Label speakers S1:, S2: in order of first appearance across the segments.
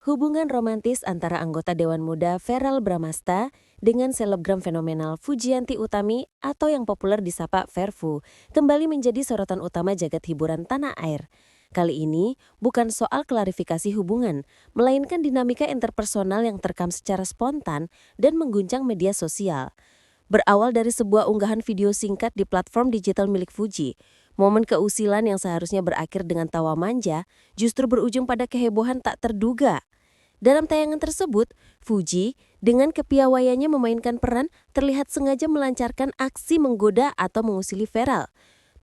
S1: Hubungan romantis antara anggota Dewan Muda Verrel Bramasta dengan selebgram fenomenal Fujianti Utami atau yang populer disapa Verfu kembali menjadi sorotan utama jagat hiburan tanah air. Kali ini bukan soal klarifikasi hubungan, melainkan dinamika interpersonal yang terekam secara spontan dan mengguncang media sosial. Berawal dari sebuah unggahan video singkat di platform digital milik Fuji, momen keusilan yang seharusnya berakhir dengan tawa manja justru berujung pada kehebohan tak terduga. Dalam tayangan tersebut, Fuji dengan kepiawaiannya memainkan peran terlihat sengaja melancarkan aksi menggoda atau mengusili Verrel.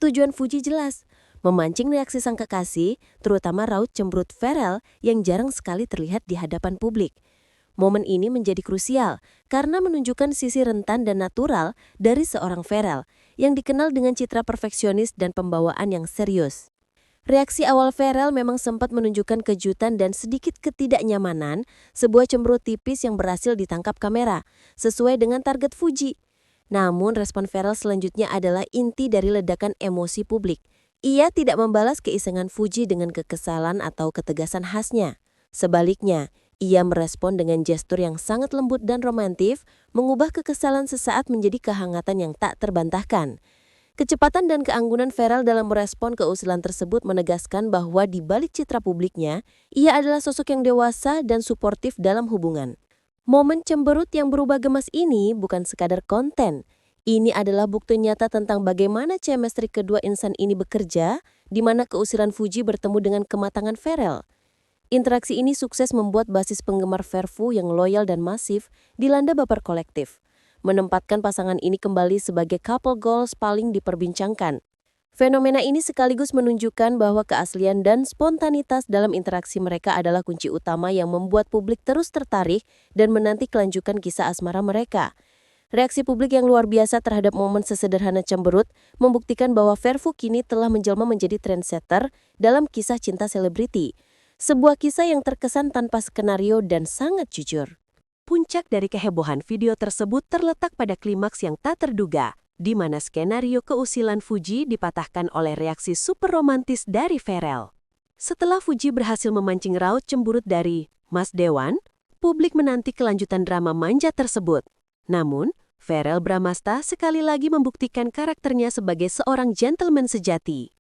S1: Tujuan Fuji jelas, memancing reaksi sang kekasih, terutama raut cemberut Verrel yang jarang sekali terlihat di hadapan publik. Momen ini menjadi krusial karena menunjukkan sisi rentan dan natural dari seorang Verrel yang dikenal dengan citra perfeksionis dan pembawaan yang serius. Reaksi awal Verrel memang sempat menunjukkan kejutan dan sedikit ketidaknyamanan, sebuah cemberut tipis yang berhasil ditangkap kamera, sesuai dengan target Fuji. Namun respon Verrel selanjutnya adalah inti dari ledakan emosi publik. Ia tidak membalas keisengan Fuji dengan kekesalan atau ketegasan khasnya. Sebaliknya, ia merespon dengan gestur yang sangat lembut dan romantis, mengubah kekesalan sesaat menjadi kehangatan yang tak terbantahkan. Kecepatan dan keanggunan Verrel dalam merespon keusilan tersebut menegaskan bahwa di balik citra publiknya, ia adalah sosok yang dewasa dan suportif dalam hubungan. Momen cemberut yang berubah gemas ini bukan sekadar konten. Ini adalah bukti nyata tentang bagaimana chemistry kedua insan ini bekerja, di mana keusilan Fuji bertemu dengan kematangan Verrel. Interaksi ini sukses membuat basis penggemar Verfu yang loyal dan masif dilanda baper kolektif, menempatkan pasangan ini kembali sebagai couple goals paling diperbincangkan. Fenomena ini sekaligus menunjukkan bahwa keaslian dan spontanitas dalam interaksi mereka adalah kunci utama yang membuat publik terus tertarik dan menanti kelanjutan kisah asmara mereka. Reaksi publik yang luar biasa terhadap momen sesederhana cemberut membuktikan bahwa Verfu kini telah menjelma menjadi trendsetter dalam kisah cinta selebriti. Sebuah kisah yang terkesan tanpa skenario dan sangat jujur. Puncak dari kehebohan video tersebut terletak pada klimaks yang tak terduga, di mana skenario keusilan Fuji dipatahkan oleh reaksi super romantis dari Verrel. Setelah Fuji berhasil memancing raut cemburut dari Mas Dewan, publik menanti kelanjutan drama manja tersebut. Namun, Verrel Bramasta sekali lagi membuktikan karakternya sebagai seorang gentleman sejati.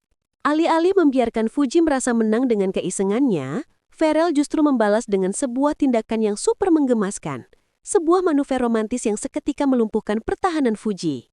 S1: Alih-alih membiarkan Fuji merasa menang dengan keisengannya, Verrel justru membalas dengan sebuah tindakan yang super menggemaskan. Sebuah manuver romantis yang seketika melumpuhkan pertahanan Fuji.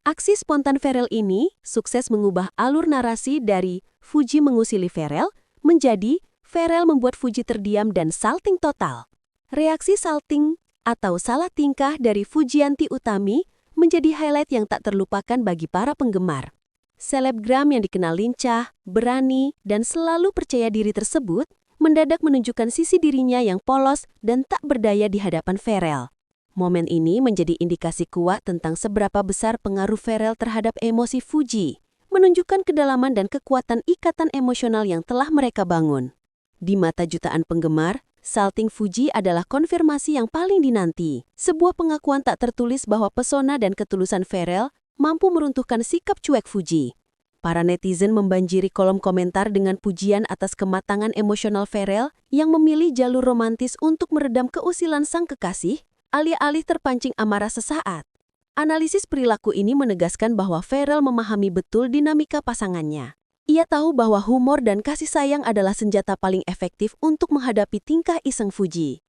S1: Aksi spontan Verrel ini sukses mengubah alur narasi dari Fuji mengusili Verrel menjadi Verrel membuat Fuji terdiam dan salting total. Reaksi salting atau salah tingkah dari Fujianti Utami menjadi highlight yang tak terlupakan bagi para penggemar. Selebgram yang dikenal lincah, berani, dan selalu percaya diri tersebut mendadak menunjukkan sisi dirinya yang polos dan tak berdaya di hadapan Verrel. Momen ini menjadi indikasi kuat tentang seberapa besar pengaruh Verrel terhadap emosi Fuji, menunjukkan kedalaman dan kekuatan ikatan emosional yang telah mereka bangun. Di mata jutaan penggemar, salting Fuji adalah konfirmasi yang paling dinanti, sebuah pengakuan tak tertulis bahwa pesona dan ketulusan Verrel mampu meruntuhkan sikap cuek Fuji. Para netizen membanjiri kolom komentar dengan pujian atas kematangan emosional Verrel yang memilih jalur romantis untuk meredam keusilan sang kekasih, alih-alih terpancing amarah sesaat. Analisis perilaku ini menegaskan bahwa Verrel memahami betul dinamika pasangannya. Ia tahu bahwa humor dan kasih sayang adalah senjata paling efektif untuk menghadapi tingkah iseng Fuji.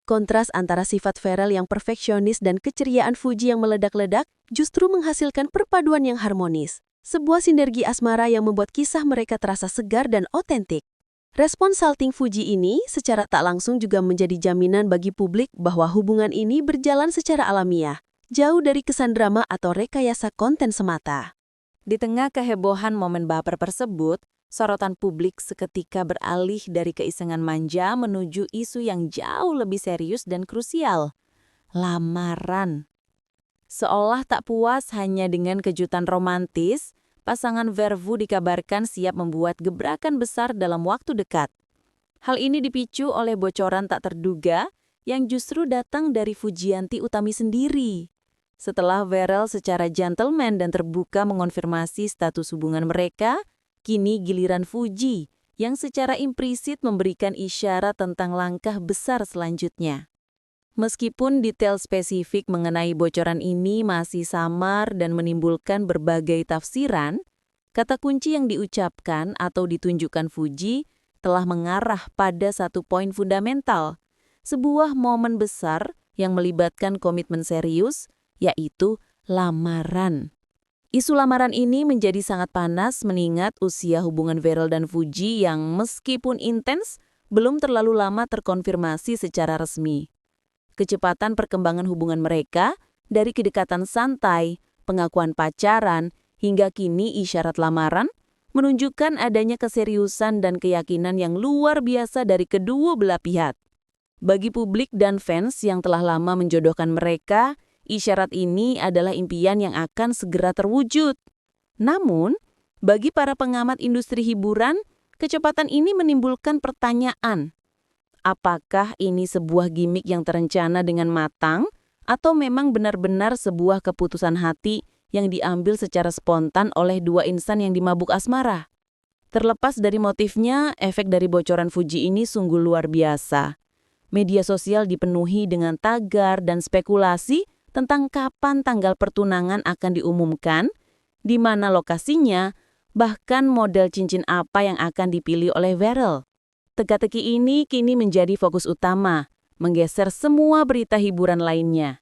S1: Kontras antara sifat Verrel yang perfeksionis dan keceriaan Fuji yang meledak-ledak justru menghasilkan perpaduan yang harmonis. Sebuah sinergi asmara yang membuat kisah mereka terasa segar dan otentik. Respon salting Fuji ini secara tak langsung juga menjadi jaminan bagi publik bahwa hubungan ini berjalan secara alamiah, jauh dari kesan drama atau rekayasa konten semata. Di tengah kehebohan momen baper tersebut, sorotan publik seketika beralih dari keisengan manja menuju isu yang jauh lebih serius dan krusial. Lamaran. Seolah tak puas hanya dengan kejutan romantis, pasangan Verfu dikabarkan siap membuat gebrakan besar dalam waktu dekat. Hal ini dipicu oleh bocoran tak terduga yang justru datang dari Fujianti Utami sendiri. Setelah Verrel secara gentleman dan terbuka mengonfirmasi status hubungan mereka, kini giliran Fuji
S2: yang secara implisit memberikan isyarat tentang langkah besar selanjutnya. Meskipun detail spesifik mengenai bocoran ini masih samar dan menimbulkan berbagai tafsiran, kata kunci yang diucapkan atau ditunjukkan Fuji telah mengarah pada satu poin fundamental, sebuah momen besar yang melibatkan komitmen serius, yaitu lamaran. Isu lamaran ini menjadi sangat panas mengingat usia hubungan Verel dan Fuji yang meskipun intens, belum terlalu lama terkonfirmasi secara resmi. Kecepatan perkembangan hubungan mereka, dari kedekatan santai, pengakuan pacaran, hingga kini isyarat lamaran, menunjukkan adanya keseriusan dan keyakinan yang luar biasa dari kedua belah pihak. Bagi publik dan fans yang telah lama menjodohkan mereka, isyarat ini adalah impian yang akan segera terwujud. Namun, bagi para pengamat industri hiburan, kecepatan ini menimbulkan pertanyaan. Apakah ini sebuah gimik yang terencana dengan matang, atau memang benar-benar sebuah keputusan hati yang diambil secara spontan oleh dua insan yang dimabuk asmara? Terlepas dari motifnya, efek dari bocoran Fuji ini sungguh luar biasa. Media sosial dipenuhi dengan tagar dan spekulasi tentang kapan tanggal pertunangan akan diumumkan, di mana lokasinya, bahkan model cincin apa yang akan dipilih oleh Verel. Teka-teki ini kini menjadi fokus utama, menggeser semua berita hiburan lainnya.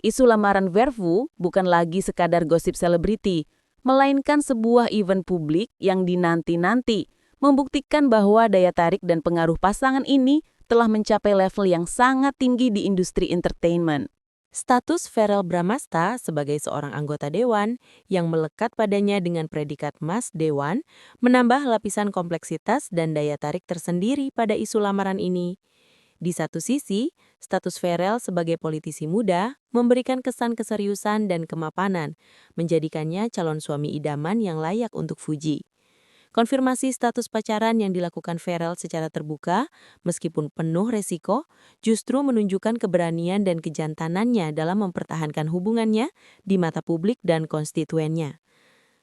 S2: Isu lamaran Verfu bukan lagi sekadar gosip selebriti, melainkan sebuah event publik yang dinanti-nanti, membuktikan bahwa daya tarik dan pengaruh pasangan ini telah mencapai level yang sangat tinggi di industri entertainment. Status Verel Bramasta sebagai seorang anggota dewan yang melekat padanya dengan predikat Mas Dewan menambah lapisan kompleksitas dan daya tarik tersendiri pada isu lamaran ini. Di satu sisi, status Verel sebagai politisi muda memberikan kesan keseriusan dan kemapanan, menjadikannya calon suami idaman yang layak untuk Fuji. Konfirmasi status pacaran yang dilakukan Verel secara terbuka, meskipun penuh resiko, justru menunjukkan keberanian dan kejantanannya dalam mempertahankan hubungannya di mata publik dan konstituennya.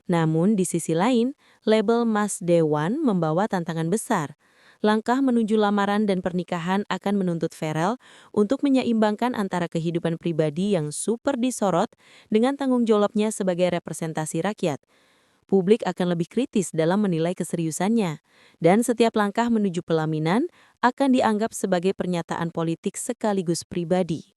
S2: Namun, di sisi lain, label Mas Dewan membawa tantangan besar. Langkah menuju lamaran dan pernikahan akan menuntut Verel untuk menyeimbangkan antara kehidupan pribadi yang super disorot dengan tanggung jawabnya sebagai representasi rakyat. Publik akan lebih kritis dalam menilai keseriusannya, dan setiap langkah menuju pelaminan akan dianggap sebagai pernyataan politik sekaligus pribadi.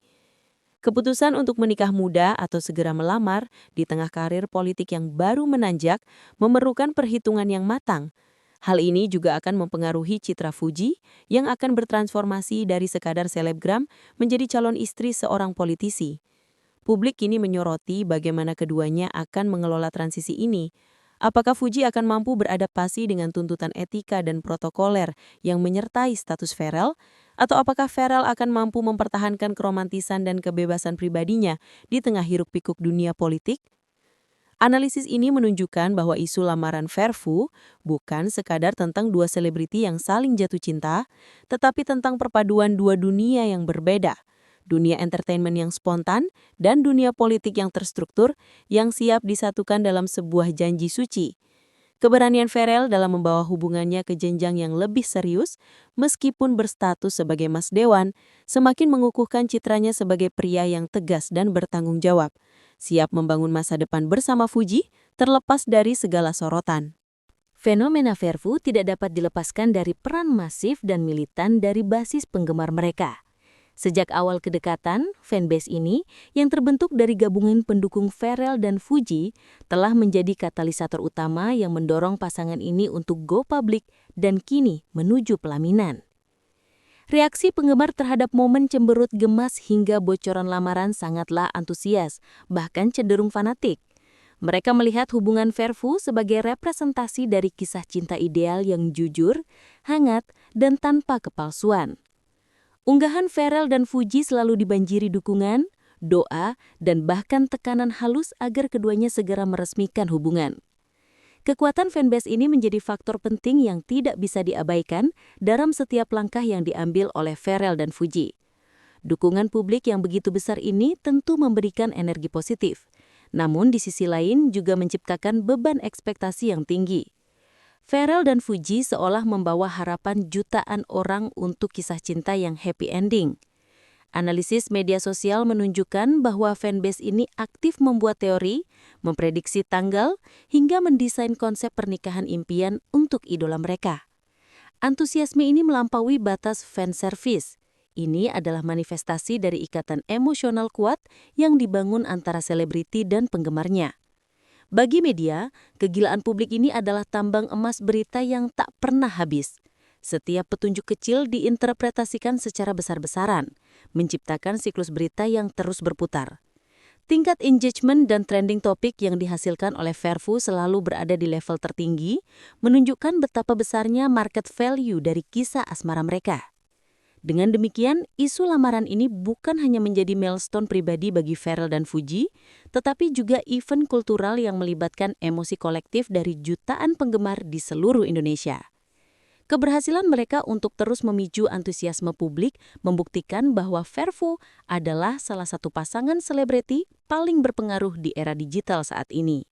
S2: Keputusan untuk menikah muda atau segera melamar di tengah karir politik yang baru menanjak memerlukan perhitungan yang matang. Hal ini juga akan mempengaruhi citra Fuji yang akan bertransformasi dari sekadar selebgram menjadi calon istri seorang politisi. Publik kini menyoroti bagaimana keduanya akan mengelola transisi ini. Apakah Fuji akan mampu beradaptasi dengan tuntutan etika dan protokoler yang menyertai status Verel? Atau apakah Verel akan mampu mempertahankan keromantisan dan kebebasan pribadinya di tengah hiruk-pikuk dunia politik? Analisis ini menunjukkan bahwa isu lamaran Verfu bukan sekadar tentang dua selebriti yang saling jatuh cinta, tetapi tentang perpaduan dua dunia yang berbeda. Dunia entertainment yang spontan, dan dunia politik yang terstruktur yang siap disatukan dalam sebuah janji suci. Keberanian Verel dalam membawa hubungannya ke jenjang yang lebih serius, meskipun berstatus sebagai Mas Dewan, semakin mengukuhkan citranya sebagai pria yang tegas dan bertanggung jawab, siap membangun masa depan bersama Fuji, terlepas dari segala sorotan.
S1: Fenomena Verfu tidak dapat dilepaskan dari peran masif dan militan dari basis penggemar mereka. Sejak awal kedekatan, fanbase ini yang terbentuk dari gabungan pendukung Verel dan Fuji telah menjadi katalisator utama yang mendorong pasangan ini untuk go public dan kini menuju pelaminan. Reaksi penggemar terhadap momen cemberut gemas hingga bocoran lamaran sangatlah antusias, bahkan cenderung fanatik. Mereka melihat hubungan Verfu sebagai representasi dari kisah cinta ideal yang jujur, hangat, dan tanpa kepalsuan. Unggahan Verel dan Fuji selalu dibanjiri dukungan, doa, dan bahkan tekanan halus agar keduanya segera meresmikan hubungan. Kekuatan fanbase ini menjadi faktor penting yang tidak bisa diabaikan dalam setiap langkah yang diambil oleh Verel dan Fuji. Dukungan publik yang begitu besar ini tentu memberikan energi positif, namun di sisi lain juga menciptakan beban ekspektasi yang tinggi.
S2: Pharrell dan Fuji seolah membawa harapan jutaan orang untuk kisah cinta yang happy ending. Analisis media sosial menunjukkan bahwa fanbase ini aktif membuat teori, memprediksi tanggal, hingga mendesain konsep pernikahan impian untuk idola mereka. Antusiasme ini melampaui batas fan service. Ini adalah manifestasi dari ikatan emosional kuat yang dibangun antara selebriti dan penggemarnya. Bagi media, kegilaan publik ini adalah tambang emas berita yang tak pernah habis. Setiap petunjuk kecil diinterpretasikan secara besar-besaran, menciptakan siklus berita yang terus berputar. Tingkat engagement dan trending topik yang dihasilkan oleh Verve selalu berada di level tertinggi, menunjukkan betapa besarnya market value dari kisah asmara mereka. Dengan demikian, isu lamaran ini bukan hanya menjadi milestone pribadi bagi Pharrell dan Fuji, tetapi juga event kultural yang melibatkan emosi kolektif dari jutaan penggemar di seluruh Indonesia. Keberhasilan mereka untuk terus memicu antusiasme publik membuktikan bahwa Verve adalah salah satu pasangan selebriti paling berpengaruh di era digital saat ini.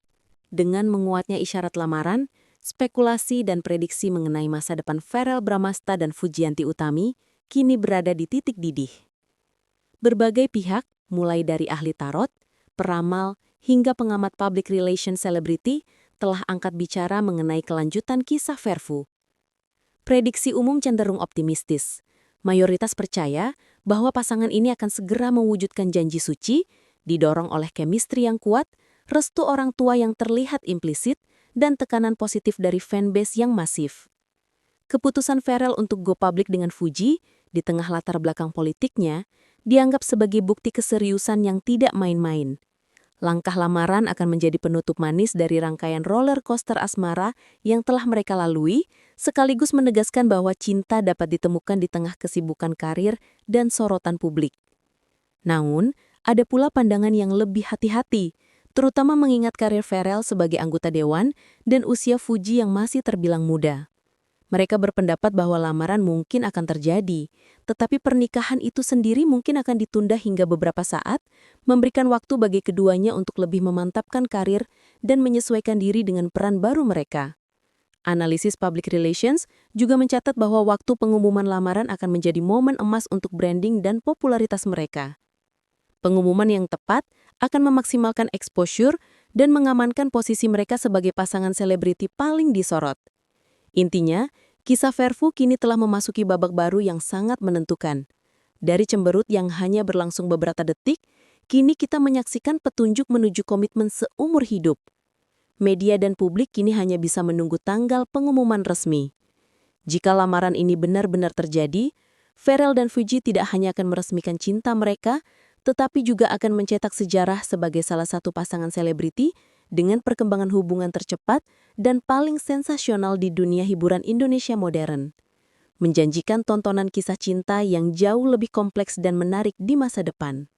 S2: Dengan menguatnya isyarat lamaran, spekulasi dan prediksi mengenai masa depan Pharrell Bramasta dan Fujianti Utami kini berada di titik didih. Berbagai pihak, mulai dari ahli tarot, peramal, hingga pengamat public relations selebriti, telah angkat bicara mengenai kelanjutan kisah Verve. Prediksi umum cenderung optimistis. Mayoritas percaya bahwa pasangan ini akan segera mewujudkan janji suci, didorong oleh chemistry yang kuat, restu orang tua yang terlihat implisit, dan tekanan positif dari fanbase yang masif. Keputusan Pharrell untuk go public dengan Fuji, di tengah latar belakang politiknya, dianggap sebagai bukti keseriusan yang tidak main-main. Langkah lamaran akan menjadi penutup manis dari rangkaian roller coaster asmara yang telah mereka lalui, sekaligus menegaskan bahwa cinta dapat ditemukan di tengah kesibukan karir dan sorotan publik. Namun, ada pula pandangan yang lebih hati-hati, terutama mengingat karir Pharrell sebagai anggota dewan dan usia Fuji yang masih terbilang muda. Mereka berpendapat bahwa lamaran mungkin akan terjadi, tetapi pernikahan itu sendiri mungkin akan ditunda hingga beberapa saat, memberikan waktu bagi keduanya untuk lebih memantapkan karir dan menyesuaikan diri dengan peran baru mereka. Analisis public relations juga mencatat bahwa waktu pengumuman lamaran akan menjadi momen emas untuk branding dan popularitas mereka. Pengumuman yang tepat akan memaksimalkan exposure dan mengamankan posisi mereka sebagai pasangan selebriti paling disorot. Intinya, kisah Verve kini telah memasuki babak baru yang sangat menentukan. Dari cemberut yang hanya berlangsung beberapa detik, kini kita menyaksikan petunjuk menuju komitmen seumur hidup. Media dan publik kini hanya bisa menunggu tanggal pengumuman resmi. Jika lamaran ini benar-benar terjadi, Pharrell dan Fuji tidak hanya akan meresmikan cinta mereka, tetapi juga akan mencetak sejarah sebagai salah satu pasangan selebriti dengan perkembangan hubungan tercepat dan paling sensasional di dunia hiburan Indonesia modern. Menjanjikan tontonan kisah cinta yang jauh lebih kompleks dan menarik di masa depan.